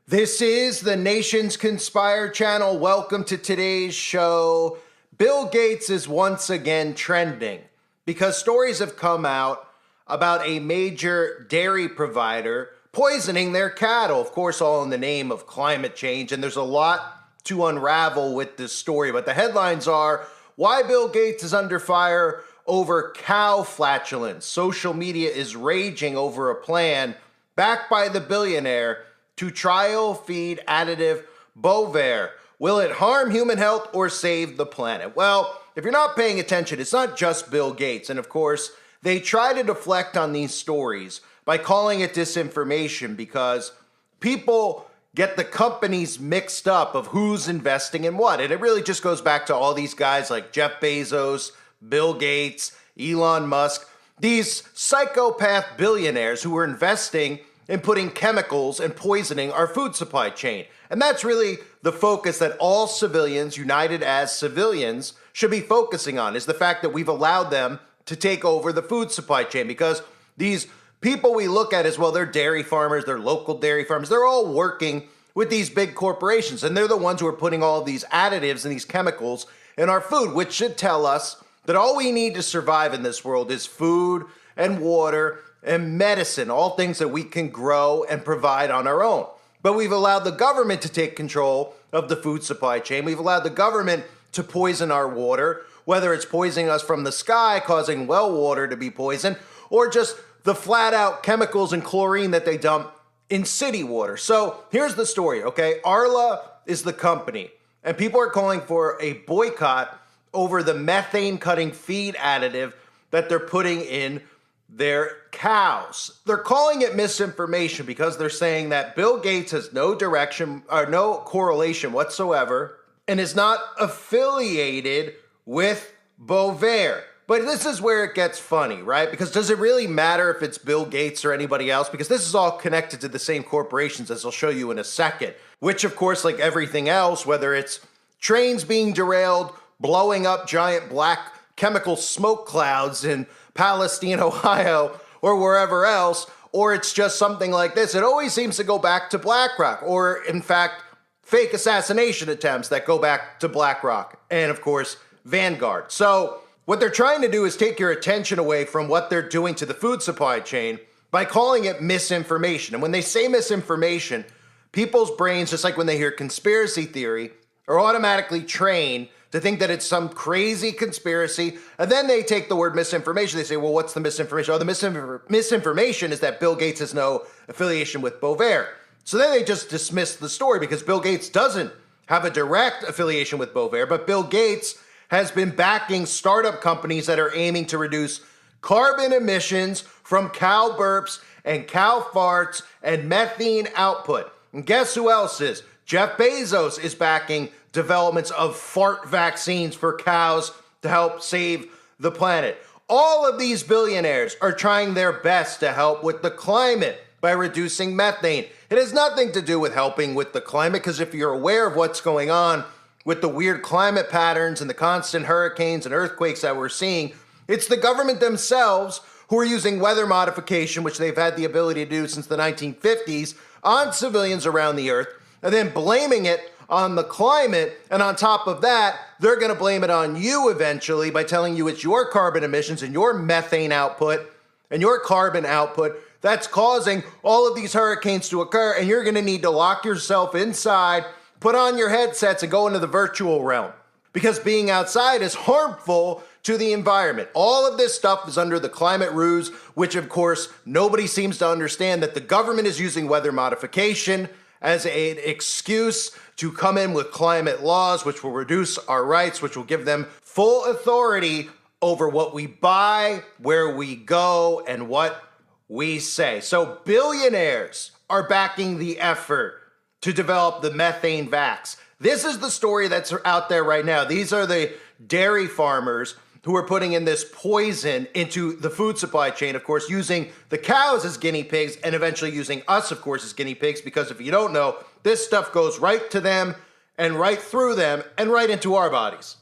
This is the Nation's Conspire channel. Welcome to today's show. Bill Gates is once again trending because stories have come out about a major dairy provider poisoning their cattle. Of course, all in the name of climate change. And there's a lot to unravel with this story. But the headlines are why Bill Gates is under fire over cow flatulence. Social media is raging over a plan backed by the billionaire to trial feed additive Bovaer. Will it harm human health or save the planet? Well, if you're not paying attention, it's not just Bill Gates. And of course, they try to deflect on these stories by calling it disinformation because people get the companies mixed up of who's investing in what. And it really just goes back to all these guys like Jeff Bezos, Bill Gates, Elon Musk, these psychopath billionaires who are investing in putting chemicals and poisoning our food supply chain. And that's really the focus that all civilians, united as civilians, should be focusing on, is the fact that we've allowed them to take over the food supply chain because these people we look at as, well, they're dairy farmers, they're local dairy farmers, they're all working with these big corporations, and they're the ones who are putting all of these additives and these chemicals in our food, which should tell us that all we need to survive in this world is food and water and medicine, all things that we can grow and provide on our own. But we've allowed the government to take control of the food supply chain. We've allowed the government to poison our water, whether it's poisoning us from the sky, causing well water to be poisoned, or just the flat out chemicals and chlorine that they dump in city water. So here's the story, okay? Arla is the company, and people are calling for a boycott over the methane cutting feed additive that they're putting in their cows. They're calling it misinformation because they're saying that Bill Gates has no direction or no correlation whatsoever and is not affiliated with Bovaer. But this is where it gets funny, right? Because does it really matter if it's Bill Gates or anybody else? Because this is all connected to the same corporations, as I'll show you in a second, which of course, like everything else, whether it's trains being derailed, blowing up giant black chemical smoke clouds in Palestine, Ohio, or wherever else, or it's just something like this, it always seems to go back to BlackRock, or in fact, fake assassination attempts that go back to BlackRock, and of course, Vanguard. So what they're trying to do is take your attention away from what they're doing to the food supply chain by calling it misinformation. And when they say misinformation, people's brains, just like when they hear conspiracy theory, are automatically trained to think that it's some crazy conspiracy, and then they take the word misinformation. They say, well, what's the misinformation? Oh, the misinformation is that Bill Gates has no affiliation with Bovaer. So then they just dismiss the story because Bill Gates doesn't have a direct affiliation with Bovaer, but Bill Gates has been backing startup companies that are aiming to reduce carbon emissions from cow burps and cow farts and methane output. And guess who else is? Jeff Bezos is backing developments of fart vaccines for cows to help save the planet. All of these billionaires are trying their best to help with the climate by reducing methane. It has nothing to do with helping with the climate, because if you're aware of what's going on with the weird climate patterns and the constant hurricanes and earthquakes that we're seeing, it's the government themselves who are using weather modification, which they've had the ability to do since the 1950s, on civilians around the earth, and then blaming it on the climate, and on top of that, they're going to blame it on you eventually by telling you it's your carbon emissions and your methane output and your carbon output that's causing all of these hurricanes to occur, and you're going to need to lock yourself inside, put on your headsets, and go into the virtual realm, because being outside is harmful to the environment. All of this stuff is under the climate ruse, which of course nobody seems to understand, that the government is using weather modification as an excuse to come in with climate laws, which will reduce our rights, which will give them full authority over what we buy, where we go, and what we say. So billionaires are backing the effort to develop the methane vax. This is the story that's out there right now. These are the dairy farmers who are putting in this poison into the food supply chain, of course, using the cows as guinea pigs and eventually using us, of course, as guinea pigs, because if you don't know, this stuff goes right to them and right through them and right into our bodies.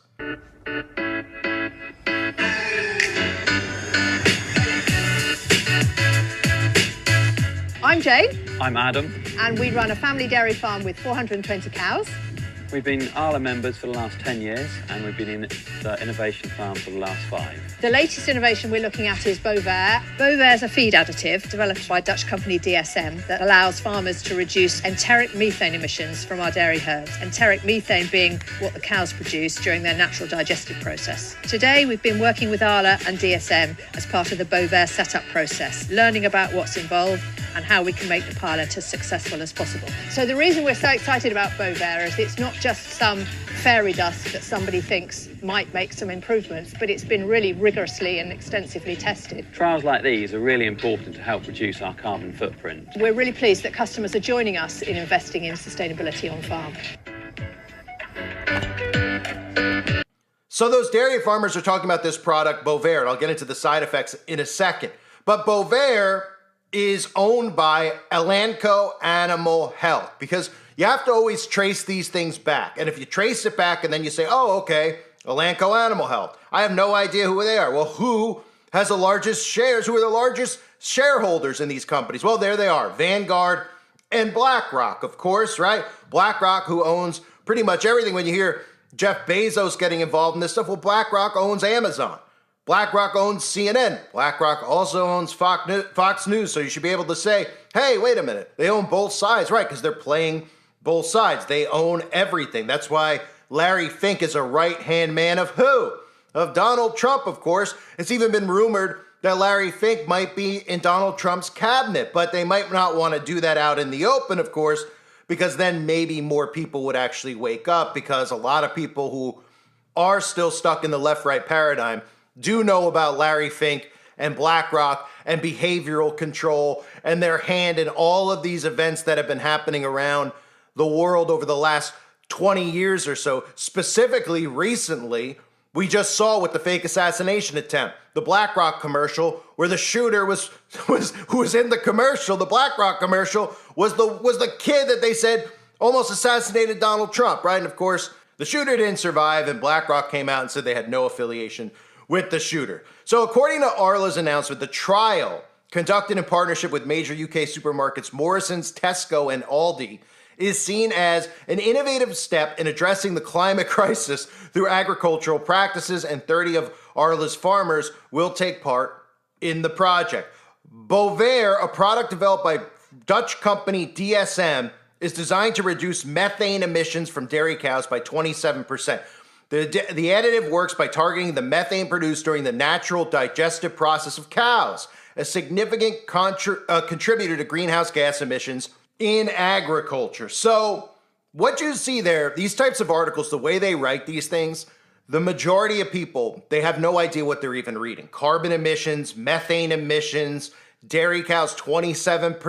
I'm Jane. I'm Adam. And we run a family dairy farm with 420 cows. We've been Arla members for the last 10 years, and we've been in the innovation farm for the last 5. The latest innovation we're looking at is Bovaer. Bovaer is a feed additive developed by Dutch company DSM that allows farmers to reduce enteric methane emissions from our dairy herds. Enteric methane being what the cows produce during their natural digestive process. Today, we've been working with Arla and DSM as part of the Bovaer setup process, learning about what's involved and how we can make the pilot as successful as possible. So the reason we're so excited about Bovaer is it's not just some fairy dust that somebody thinks might make some improvements, but it's been really rigorously and extensively tested. Trials like these are really important to help reduce our carbon footprint. We're really pleased that customers are joining us in investing in sustainability on farm. So those dairy farmers are talking about this product, Bovaer, and I'll get into the side effects in a second. But Bovaer is owned by Elanco Animal Health, because you have to always trace these things back. And if you trace it back and then you say, oh, okay, Elanco Animal Health, I have no idea who they are. Well, who has the largest shares? Who are the largest shareholders in these companies? Well, there they are, Vanguard and BlackRock, of course, right? BlackRock, who owns pretty much everything. When you hear Jeff Bezos getting involved in this stuff, well, BlackRock owns Amazon. BlackRock owns CNN. BlackRock also owns Fox News, so you should be able to say, hey, wait a minute, they own both sides, right? Because they're playing both sides. They own everything. That's why Larry Fink is a right-hand man of who? Of Donald Trump, of course. It's even been rumored that Larry Fink might be in Donald Trump's cabinet, but they might not want to do that out in the open, of course, because then maybe more people would actually wake up, because a lot of people who are still stuck in the left-right paradigm do know about Larry Fink and BlackRock and behavioral control and their hand in all of these events that have been happening around the world over the last 20 years or so. Specifically, recently, we just saw with the fake assassination attempt, the BlackRock commercial, where the shooter who was in the commercial, the BlackRock commercial, was the kid that they said almost assassinated Donald Trump, right? And of course, the shooter didn't survive, and BlackRock came out and said they had no affiliation with the shooter. So according to Arla's announcement, the trial, conducted in partnership with major UK supermarkets Morrisons, Tesco, and Aldi, is seen as an innovative step in addressing the climate crisis through agricultural practices, and 30 of Arla's farmers will take part in the project. Bovaer, a product developed by Dutch company DSM, is designed to reduce methane emissions from dairy cows by 27%. The additive works by targeting the methane produced during the natural digestive process of cows, a significant contributor to greenhouse gas emissions in agriculture. So what you see there, these types of articles, the way they write these things, the majority of people, they have no idea what they're even reading. Carbon emissions, methane emissions, dairy cows, 27%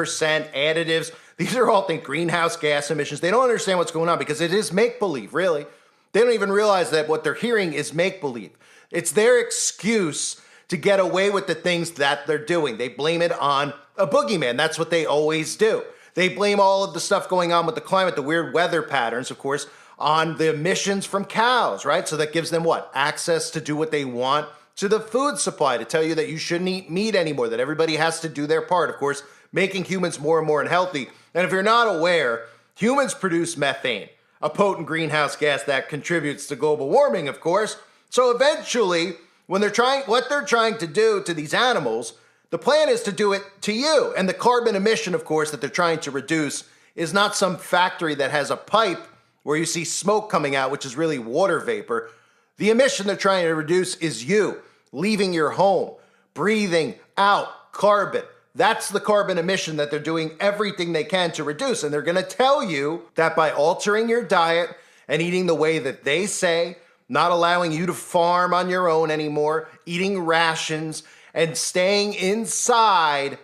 additives. These are all things, greenhouse gas emissions. They don't understand what's going on because it is make-believe, really. They don't even realize that what they're hearing is make-believe. It's their excuse to get away with the things that they're doing. They blame it on a boogeyman. That's what they always do. They blame all of the stuff going on with the climate, the weird weather patterns, of course, on the emissions from cows, right? So that gives them what? Access to do what they want to the food supply, to tell you that you shouldn't eat meat anymore, that everybody has to do their part, of course, making humans more and more unhealthy. And if you're not aware, humans produce methane, a potent greenhouse gas that contributes to global warming, of course. So eventually, what they're trying to do to these animals, the plan is to do it to you. And the carbon emission, of course, that they're trying to reduce is not some factory that has a pipe where you see smoke coming out, which is really water vapor. The emission they're trying to reduce is you leaving your home, breathing out carbon. That's the carbon emission that they're doing everything they can to reduce. And they're going to tell you that by altering your diet and eating the way that they say, not allowing you to farm on your own anymore, eating rations, and staying inside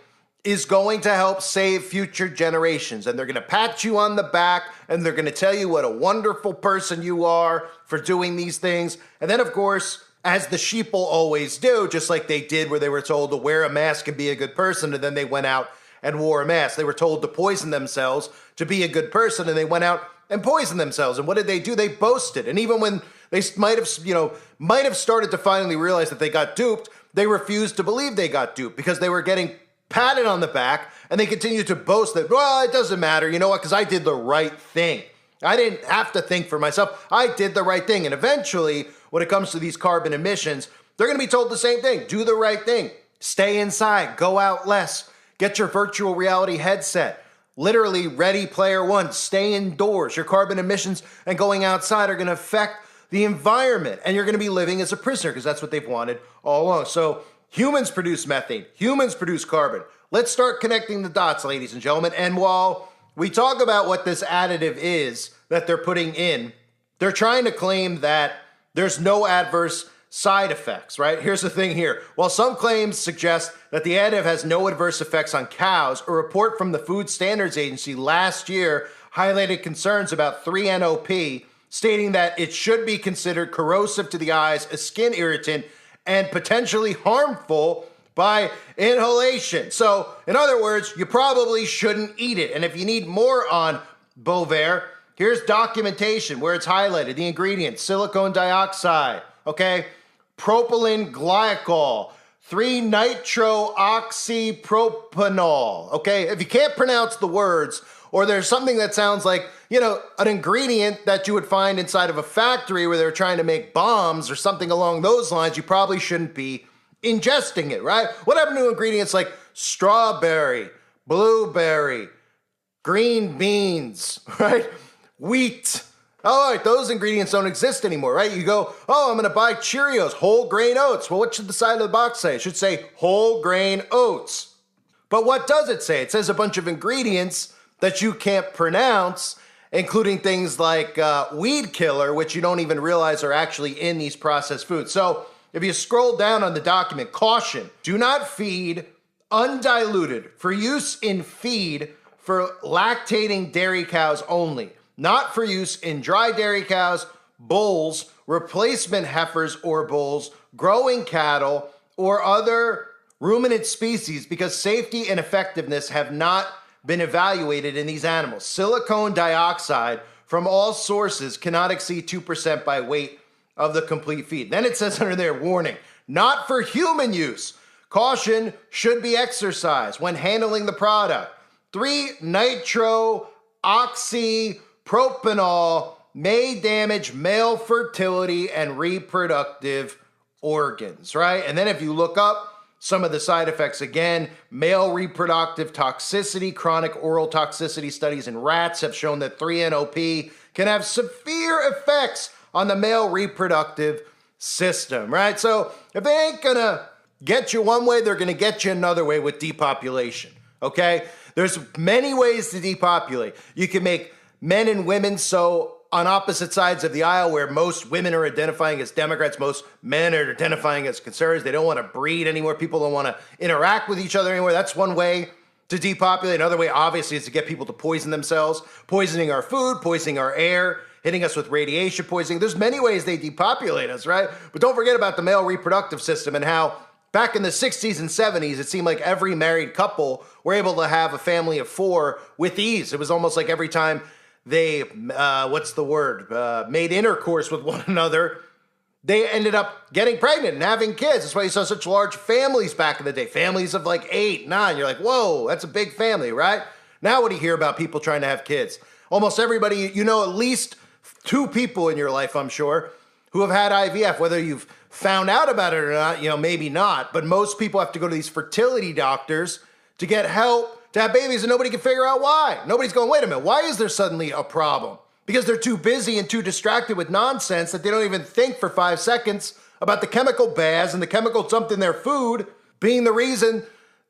is going to help save future generations. And they're going to pat you on the back, and they're going to tell you what a wonderful person you are for doing these things. And then, of course, as the sheeple always do, just like they did where they were told to wear a mask and be a good person, and then they went out and wore a mask. They were told to poison themselves to be a good person, and they went out and poisoned themselves. And what did they do? They boasted. And even when they might have started to finally realize that they got duped, they refused to believe they got duped because they were getting patted on the back, and they continue to boast that, well, it doesn't matter. You know what? Because I did the right thing. I didn't have to think for myself. I did the right thing. And eventually, when it comes to these carbon emissions, they're going to be told the same thing. Do the right thing. Stay inside. Go out less. Get your virtual reality headset. Literally, Ready Player One. Stay indoors. Your carbon emissions and going outside are going to affect the environment. And you're going to be living as a prisoner because that's what they've wanted all along. So humans produce methane. Humans produce carbon. Let's start connecting the dots, ladies and gentlemen. And while we talk about what this additive is that they're putting in, they're trying to claim that there's no adverse side effects, right? Here's the thing here. While some claims suggest that the additive has no adverse effects on cows, a report from the Food Standards Agency last year highlighted concerns about 3-NOP, stating that it should be considered corrosive to the eyes, a skin irritant, and potentially harmful by inhalation. So, in other words, you probably shouldn't eat it. And if you need more on Bovaer, here's documentation where it's highlighted. The ingredients: silicone dioxide, okay? Propylene glycol, 3-nitrooxypropanol, okay? If you can't pronounce the words, or there's something that sounds like, an ingredient that you would find inside of a factory where they're trying to make bombs or something along those lines, you probably shouldn't be ingesting it, right? What happened to ingredients like strawberry, blueberry, green beans, right? Wheat. All right, those ingredients don't exist anymore, right? You go, I'm going to buy Cheerios, whole grain oats. Well, what should the side of the box say? It should say whole grain oats. But what does it say? It says a bunch of ingredients that you can't pronounce, including things like weed killer, which you don't even realize are actually in these processed foods. So if you scroll down on the document, caution, do not feed undiluted for use in feed for lactating dairy cows only, not for use in dry dairy cows, bulls, replacement heifers or bulls, growing cattle, or other ruminant species, because safety and effectiveness have not been evaluated in these animals. Silicone dioxide from all sources cannot exceed 2% by weight of the complete feed. Then it says under there, warning, not for human use. Caution should be exercised when handling the product. 3-nitrooxypropanol may damage male fertility and reproductive organs, right? And then if you look up some of the side effects, again, male reproductive toxicity, chronic oral toxicity studies in rats have shown that 3-NOP can have severe effects on the male reproductive system, right? So if they ain't gonna get you one way, they're gonna get you another way with depopulation, okay? There's many ways to depopulate. You can make men and women so on opposite sides of the aisle, where most women are identifying as Democrats, most men are identifying as conservatives. They don't want to breed anymore. People don't want to interact with each other anymore. That's one way to depopulate. Another way, obviously, is to get people to poison themselves, poisoning our food, poisoning our air, hitting us with radiation poisoning. There's many ways they depopulate us, right? But don't forget about the male reproductive system and how back in the 60s and 70s, it seemed like every married couple were able to have a family of 4 with ease. It was almost like every time they, made intercourse with one another, they ended up getting pregnant and having kids. That's why you saw such large families back in the day. Families of like 8, 9. You're like, whoa, that's a big family, right? Now what do you hear about people trying to have kids? Almost everybody, at least 2 people in your life, I'm sure, who have had IVF. Whether you've found out about it or not, maybe not. But most people have to go to these fertility doctors to get help to have babies, and nobody can figure out why. Nobody's going, wait a minute, why is there suddenly a problem? Because they're too busy and too distracted with nonsense that they don't even think for 5 seconds about the chemical baths and the chemical dumped in their food being the reason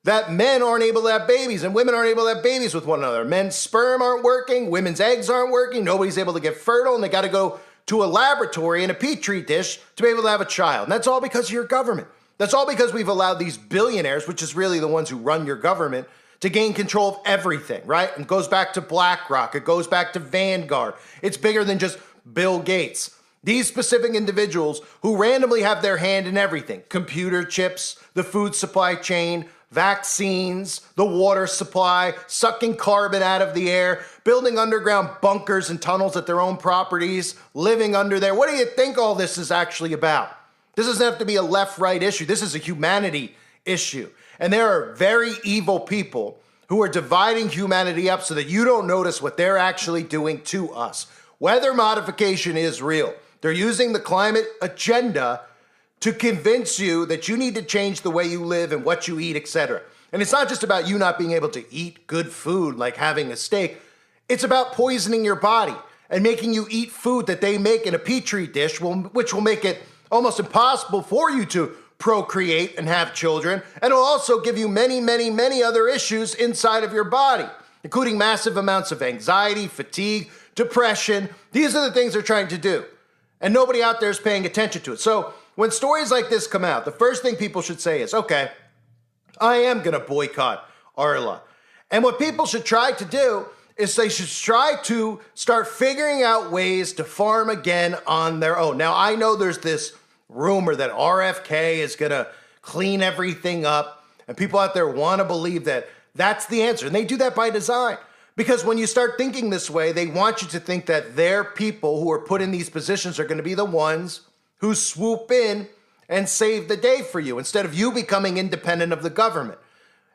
that men aren't able to have babies and women aren't able to have babies with one another. Men's sperm aren't working, women's eggs aren't working, nobody's able to get fertile, and they got to go to a laboratory in a petri dish to be able to have a child. And that's all because of your government. That's all because we've allowed these billionaires, which is really the ones who run your government, to gain control of everything, right? And it goes back to BlackRock. It goes back to Vanguard. It's bigger than just Bill Gates. These specific individuals who randomly have their hand in everything: computer chips, the food supply chain, vaccines, the water supply, sucking carbon out of the air, building underground bunkers and tunnels at their own properties, living under there. What do you think all this is actually about? This doesn't have to be a left-right issue. This is a humanity issue. And there are very evil people who are dividing humanity up so that you don't notice what they're actually doing to us. Weather modification is real. They're using the climate agenda to convince you that you need to change the way you live and what you eat, etc. And it's not just about you not being able to eat good food like having a steak. It's about poisoning your body and making you eat food that they make in a petri dish, which will make it almost impossible for you to procreate and have children. And it'll also give you many, many, many other issues inside of your body, including massive amounts of anxiety, fatigue, depression. These are the things they're trying to do. And nobody out there is paying attention to it. So when stories like this come out, the first thing people should say is, okay, I am going to boycott Arla. And what people should try to do is they should try to start figuring out ways to farm again on their own. Now, I know there's this rumor that RFK is going to clean everything up, and people out there want to believe that that's the answer. And they do that by design. Because when you start thinking this way, they want you to think that their people who are put in these positions are going to be the ones who swoop in and save the day for you, instead of you becoming independent of the government.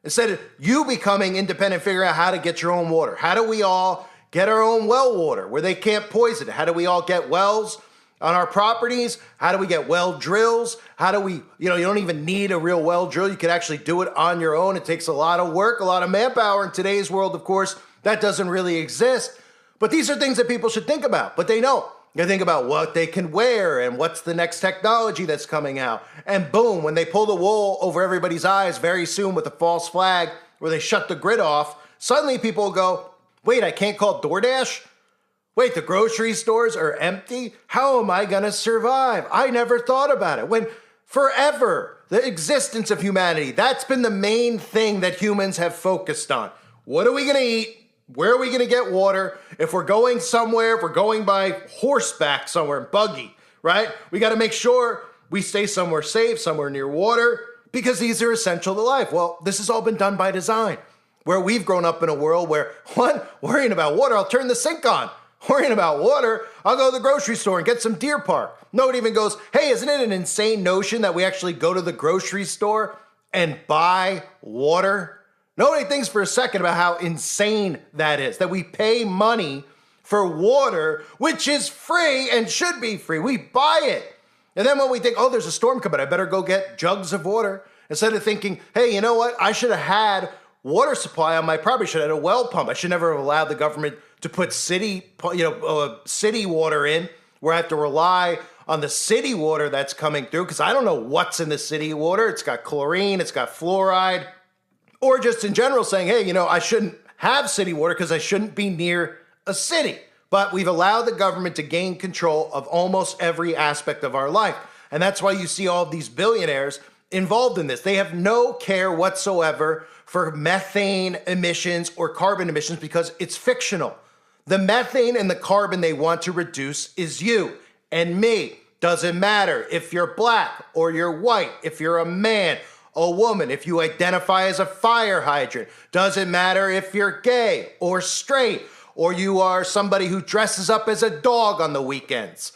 Instead of you becoming independent, figuring out how to get your own water. How do we all get our own well water where they can't poison it? How do we all get wells on our properties? How do we get well drills? How do we, you don't even need a real well drill. You can actually do it on your own. It takes a lot of work, a lot of manpower. In today's world, of course, that doesn't really exist. But these are things that people should think about, but they don't. They think about what they can wear and what's the next technology that's coming out. And boom, when they pull the wool over everybody's eyes very soon with a false flag where they shut the grid off, suddenly people will go, wait, I can't call DoorDash? Wait, the grocery stores are empty? How am I going to survive? I never thought about it. When forever, the existence of humanity, that's been the main thing that humans have focused on. What are we going to eat? Where are we going to get water? If we're going somewhere, if we're going by horseback somewhere, buggy, right? We got to make sure we stay somewhere safe, somewhere near water, because these are essential to life. Well, this has all been done by design, where we've grown up in a world where, worrying about water, I'll turn the sink on. Worrying about water, I'll go to the grocery store and get some Deer Park. Nobody even goes, hey, isn't it an insane notion that we actually go to the grocery store and buy water? Nobody thinks for a second about how insane that is, that we pay money for water, which is free and should be free. We buy it. And then when we think, oh, there's a storm coming, I better go get jugs of water. Instead of thinking, hey, you know what? I should have had water supply on my property. I should have had a well pump. I should never have allowed the government to put city water in, where I have to rely on the city water that's coming through, because I don't know what's in the city water. It's got chlorine, it's got fluoride. Or just in general saying, hey, I shouldn't have city water because I shouldn't be near a city. But we've allowed the government to gain control of almost every aspect of our life. And that's why you see all of these billionaires involved in this. They have no care whatsoever for methane emissions or carbon emissions because it's fictional. The methane and the carbon they want to reduce is you and me. Doesn't matter if you're black or you're white, if you're a man, a woman, if you identify as a fire hydrant. Doesn't matter if you're gay or straight, or you are somebody who dresses up as a dog on the weekends.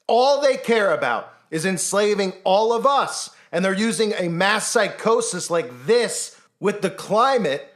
All they care about is enslaving all of us. And they're using a mass psychosis like this with the climate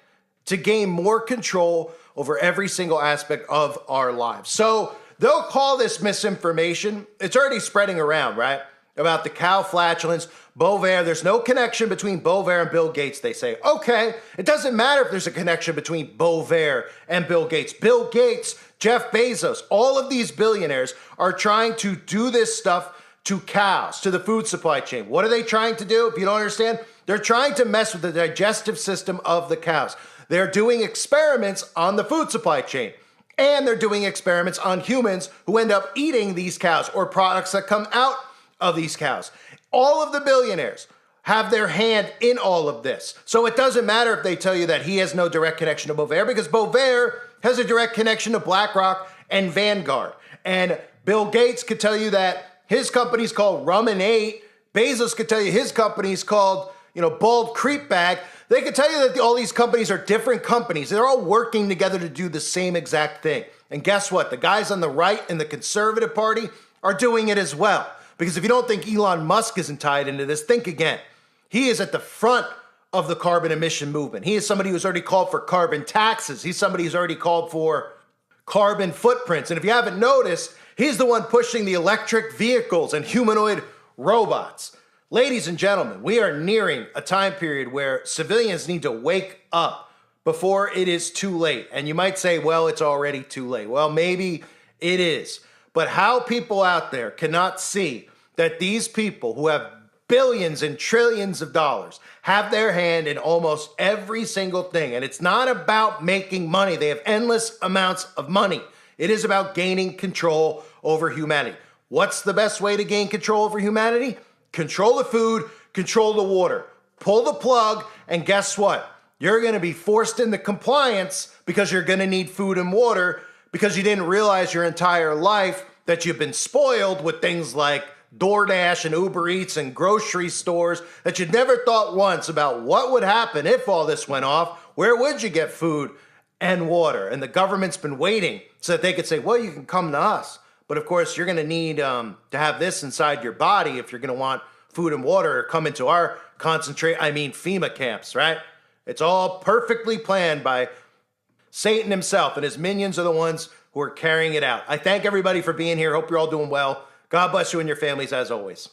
to gain more control over every single aspect of our lives. So they'll call this misinformation. It's already spreading around, right? About the cow flatulence, Bovaer. There's no connection between Bovaer and Bill Gates, they say. Okay, it doesn't matter if there's a connection between Bovaer and Bill Gates. Bill Gates, Jeff Bezos, all of these billionaires are trying to do this stuff to cows, to the food supply chain. What are they trying to do? If you don't understand, they're trying to mess with the digestive system of the cows. They're doing experiments on the food supply chain. And they're doing experiments on humans who end up eating these cows or products that come out of these cows. All of the billionaires have their hand in all of this. So it doesn't matter if they tell you that he has no direct connection to Bovaer, because Bovaer has a direct connection to BlackRock and Vanguard. And Bill Gates could tell you that his company's called Rum and Eight. Bezos could tell you his company's called, Bald Creep Bag. They could tell you that all these companies are different companies. They're all working together to do the same exact thing. And guess what? The guys on the right in the Conservative Party are doing it as well. Because if you don't think Elon Musk isn't tied into this, think again. He is at the front of the carbon emission movement. He is somebody who's already called for carbon taxes. He's somebody who's already called for carbon footprints. And if you haven't noticed, he's the one pushing the electric vehicles and humanoid robots. Ladies and gentlemen, we are nearing a time period where civilians need to wake up before it is too late. And you might say, well, it's already too late. Well, maybe it is. But how people out there cannot see that these people who have billions and trillions of dollars have their hand in almost every single thing. And it's not about making money. They have endless amounts of money. It is about gaining control over humanity. What's the best way to gain control over humanity? Control the food, control the water. Pull the plug, and guess what? You're going to be forced into compliance because you're going to need food and water because you didn't realize your entire life that you've been spoiled with things like DoorDash and Uber Eats and grocery stores, that you'd never thought once about what would happen if all this went off. Where would you get food and water? And the government's been waiting so that they could say, well, you can come to us. But of course, you're going to need to have this inside your body if you're going to want food and water or come into our FEMA camps, right? It's all perfectly planned by Satan himself, and his minions are the ones who are carrying it out. I thank everybody for being here. Hope you're all doing well. God bless you and your families as always.